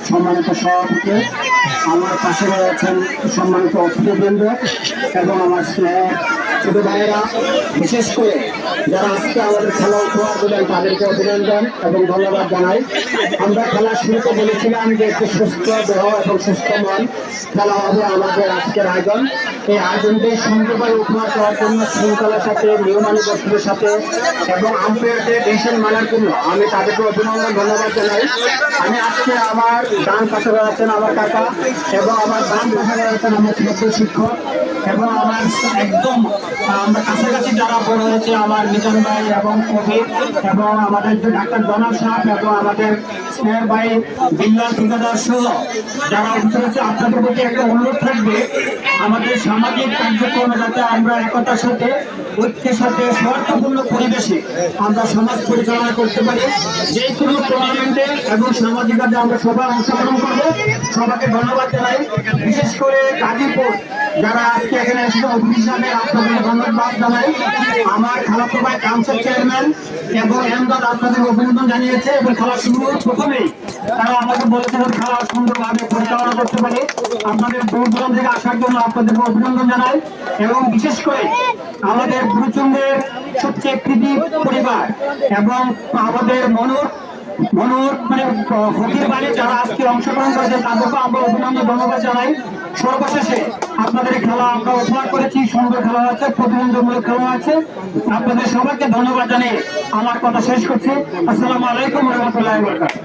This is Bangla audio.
সম্মানিত সভাপতি, আমার পাশে রয়েছেন সম্মানিত অতিথিবৃন্দ এবং আমার ছোট ভাইয়েরা, বিশেষ করে যারা আজকে আমাদের খেলা উপহার দিলেন তাদেরকে অভিনন্দন এবং ধন্যবাদ জানাই। আমরা খেলা শুরুতে বলেছিলাম যে একটি সুস্থ দেহ এবং সুস্থ মন খেলা হবে আমাদের আজকের আয়োজন। এই আয়োজনটি সুন্দরভাবে উপহার দেওয়ার জন্য শৃঙ্খলার সাথে, নিয়মানুবর্তির সাথে এবং আম্পায়ারদের ডিসিশন মানার জন্য আমি তাদেরকে অভিনন্দন ধন্যবাদ জানাই। আমি আজকে আমার ডান পাশে রয়েছেন আমার কাকা এবং আমার বাম পাশে রয়েছেন আমার ছোট শিক্ষক এবং আমার একদম আমরা কাছাকাছি যারা বড় হয়েছে আমার মিজান ভাই এবং কবির এবং আমাদের যে ডাক্তার জনাব সাহেব এবং আমাদের স্নেহের ভাই বিল্লাল ঠিকাদার সহ যারা উপস্থিত আছে, আপনাদের প্রতি একটা অনুরোধ থাকবে আমাদের সামাজিক কার্যক্রমে যাতে আমরা একতার সাথে, ঐক্যের সাথে, স্বার্থপূর্ণ পরিবেশে আমরা সমাজ পরিচালনা করতে পারি। যে কোনো টুর্নামেন্টে এবং সামাজিক কাজে আমরা সবাই অংশগ্রহণ করবো। সবাইকে ধন্যবাদ জানাই। বিশেষ করে গাজীপুর যারা আজকে এখানে এসেছে অতিথি হিসাবে আপনাদের ধন্যবাদ জানাই। আমার খালাতো ভাই কাউন্সিল চেয়ারম্যান এবং এমদাদ আপনাদের অভিনন্দন জানিয়েছে এবং খেলা শুরু প্রথমেই তারা আমাকে বলেছেন খেলা সুন্দরভাবে পরিচালনা করতে পারে। আপনাদের দূর দূরান্ত থেকে আসার জন্য আপনাদেরকে অভিনন্দন জানাই এবং বিশেষ করে আমাদের গুরুচন্দ্রের সবচেয়ে কৃতি পরিবার এবং আমাদের মনোর মানে হকির বাড়ি যারা আজকে অংশগ্রহণ করেছে তাদেরকে আমরা অভিনন্দন ধন্যবাদ জানাই। সর্বশেষে আপনাদের খেলা আমরা উপহার করেছি, সুন্দর খেলা আছে, প্রতিবন্ধমূলক খেলা আছে। আপনাদের সবাইকে ধন্যবাদ জানিয়ে আমার কথা শেষ করছি। আসসালামু আলাইকুম ওয়া রাহমাতুল্লাহি ওয়া বারাকাতুহু।